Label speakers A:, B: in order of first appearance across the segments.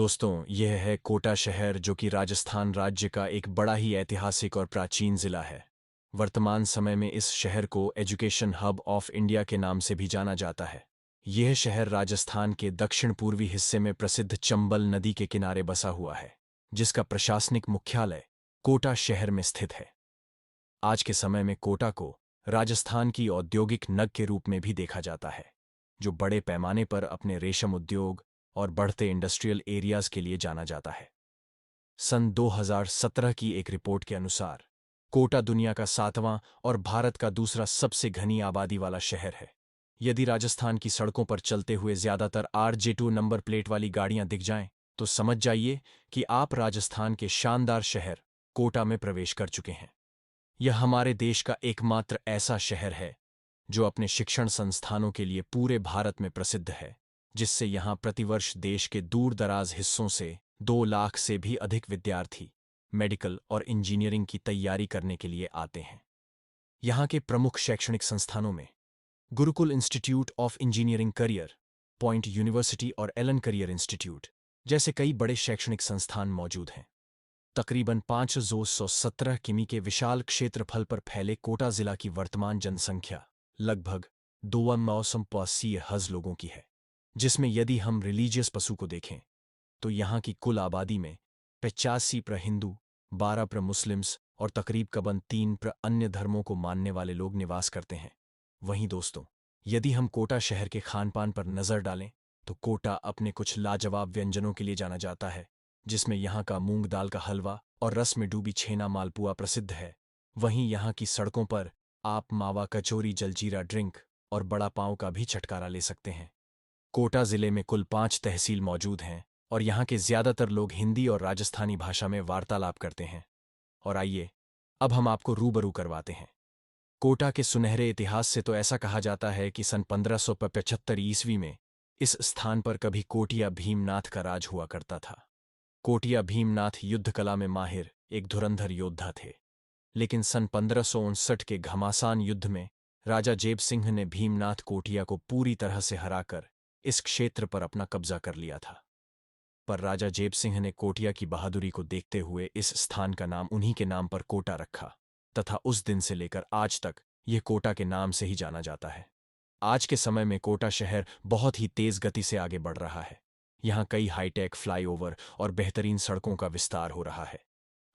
A: दोस्तों, यह है कोटा शहर जो कि राजस्थान राज्य का एक बड़ा ही ऐतिहासिक और प्राचीन जिला है। वर्तमान समय में इस शहर को एजुकेशन हब ऑफ इंडिया के नाम से भी जाना जाता है। यह शहर राजस्थान के दक्षिण पूर्वी हिस्से में प्रसिद्ध चंबल नदी के किनारे बसा हुआ है, जिसका प्रशासनिक मुख्यालय कोटा शहर में स्थित है। आज के समय में कोटा को राजस्थान की औद्योगिक नग के रूप में भी देखा जाता है, जो बड़े पैमाने पर अपने रेशम उद्योग और बढ़ते इंडस्ट्रियल एरियाज के लिए जाना जाता है। सन 2017 की एक रिपोर्ट के अनुसार कोटा दुनिया का 7वां और भारत का दूसरा सबसे घनी आबादी वाला शहर है। यदि राजस्थान की सड़कों पर चलते हुए ज्यादातर RJ2 नंबर प्लेट वाली गाड़ियां दिख जाएं, तो समझ जाइए कि आप राजस्थान के शानदार शहर कोटा में प्रवेश कर चुके हैं। यह हमारे देश का एकमात्र ऐसा शहर है जो अपने शिक्षण संस्थानों के लिए पूरे भारत में प्रसिद्ध है, जिससे यहाँ प्रतिवर्ष देश के दूर दराज हिस्सों से 2 लाख से भी अधिक विद्यार्थी मेडिकल और इंजीनियरिंग की तैयारी करने के लिए आते हैं। यहाँ के प्रमुख शैक्षणिक संस्थानों में Gurukul institute of engineering career, point university और एलन करियर इंस्टीट्यूट जैसे कई बड़े शैक्षणिक संस्थान मौजूद हैं। तकरीबन 517 किमी के विशाल क्षेत्रफल पर फैले कोटा जिला की वर्तमान जनसंख्या लगभग 2,980,000 लोगों की है, जिसमें यदि हम रिलीजियस पशु को देखें तो यहाँ की कुल आबादी में 85% हिंदू, 12% मुस्लिम्स और तकरीबन 3% अन्य धर्मों को मानने वाले लोग निवास करते हैं। वहीं दोस्तों, यदि हम कोटा शहर के खान पान पर नजर डालें तो कोटा अपने कुछ लाजवाब व्यंजनों के लिए जाना जाता है, जिसमें यहाँ का मूंग दाल का हलवा और रस में डूबी छेना मालपुआ प्रसिद्ध है। वहीं यहाँ की सड़कों पर आप मावा कचौरी, जलजीरा ड्रिंक और बड़ा पांव का भी छुटकारा ले सकते हैं। कोटा जिले में कुल 5 तहसील मौजूद हैं और यहाँ के ज्यादातर लोग हिंदी और राजस्थानी भाषा में वार्तालाप करते हैं। और आइए, अब हम आपको रूबरू करवाते हैं कोटा के सुनहरे इतिहास से। तो ऐसा कहा जाता है कि सन 1575 ईस्वी में इस स्थान पर कभी कोटिया भीमनाथ का राज हुआ करता था। कोटिया भीमनाथ युद्ध कला में माहिर एक धुरंधर योद्धा थे, लेकिन सन 1559 के घमासान युद्ध में राजा जेब सिंह ने भीमनाथ कोटिया को पूरी तरह से हराकर इस क्षेत्र पर अपना कब्जा कर लिया था। पर राजा जेब सिंह ने कोटिया की बहादुरी को देखते हुए इस स्थान का नाम उन्हीं के नाम पर कोटा रखा, तथा उस दिन से लेकर आज तक यह कोटा के नाम से ही जाना जाता है। आज के समय में कोटा शहर बहुत ही तेज गति से आगे बढ़ रहा है। यहाँ कई हाईटेक फ्लाईओवर और बेहतरीन सड़कों का विस्तार हो रहा है।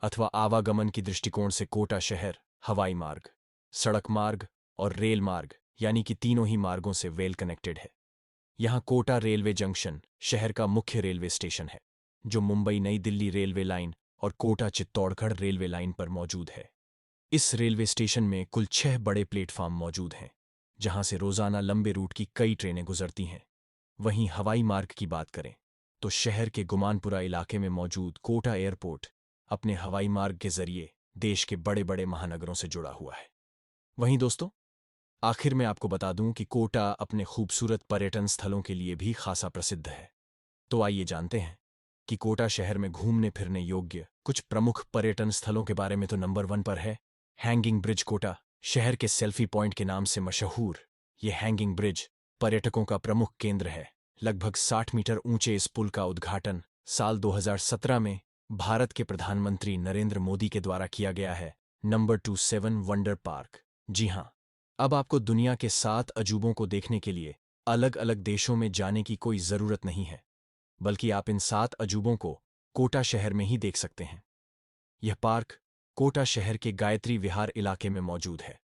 A: अथवा आवागमन की दृष्टिकोण से कोटा शहर हवाई मार्ग, सड़क मार्ग और रेल मार्ग यानी कि तीनों ही मार्गों से वेल कनेक्टेड है। यहाँ कोटा रेलवे जंक्शन शहर का मुख्य रेलवे स्टेशन है, जो मुंबई नई दिल्ली रेलवे लाइन और कोटा चित्तौड़गढ़ रेलवे लाइन पर मौजूद है। इस रेलवे स्टेशन में कुल 6 बड़े प्लेटफार्म मौजूद हैं, जहां से रोजाना लंबे रूट की कई ट्रेनें गुजरती हैं। वहीं हवाई मार्ग की बात करें तो शहर के गुमानपुरा इलाके में मौजूद कोटा एयरपोर्ट अपने हवाई मार्ग के जरिए देश के बड़े बड़े महानगरों से जुड़ा हुआ है। वहीं दोस्तों, आखिर में आपको बता दूं कि कोटा अपने खूबसूरत पर्यटन स्थलों के लिए भी खासा प्रसिद्ध है। तो आइए जानते हैं कि कोटा शहर में घूमने फिरने योग्य कुछ प्रमुख पर्यटन स्थलों के बारे में। तो नंबर 1 पर है हैंगिंग ब्रिज कोटा। शहर के सेल्फी पॉइंट के नाम से मशहूर ये हैंगिंग ब्रिज पर्यटकों का प्रमुख केंद्र है। लगभग 60 मीटर ऊंचे इस पुल का उद्घाटन साल 2017 में भारत के प्रधानमंत्री नरेंद्र मोदी के द्वारा किया गया है। Number 2 7 wonder park. जी हां, अब आपको दुनिया के 7 अजूबों को देखने के लिए अलग अलग देशों में जाने की कोई जरूरत नहीं है, बल्कि आप इन 7 अजूबों को कोटा शहर में ही देख सकते हैं। यह पार्क कोटा शहर के गायत्री विहार इलाके में मौजूद है,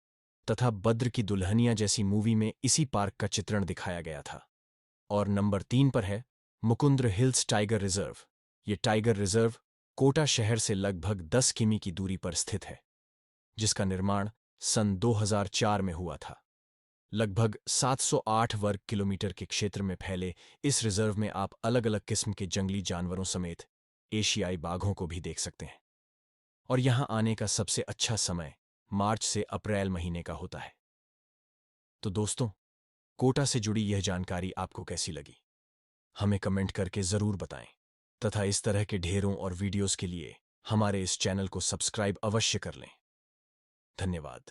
A: तथा बद्र की दुल्हनिया जैसी मूवी में इसी पार्क का चित्रण दिखाया गया था। और नंबर 3 पर है मुकुंद्र हिल्स टाइगर रिजर्व। यह टाइगर रिजर्व कोटा शहर से लगभग 10 किमी की दूरी पर स्थित है, जिसका निर्माण सन 2004 में हुआ था। लगभग 708 वर्ग किलोमीटर के क्षेत्र में फैले इस रिजर्व में आप अलग अलग किस्म के जंगली जानवरों समेत एशियाई बाघों को भी देख सकते हैं। और यहां आने का सबसे अच्छा समय मार्च से अप्रैल महीने का होता है। तो दोस्तों, कोटा से जुड़ी यह जानकारी आपको कैसी लगी, हमें कमेंट करके जरूर बताएं, तथा इस तरह के ढेरों और वीडियोस के लिए हमारे इस चैनल को सब्सक्राइब अवश्य कर लें। धन्यवाद।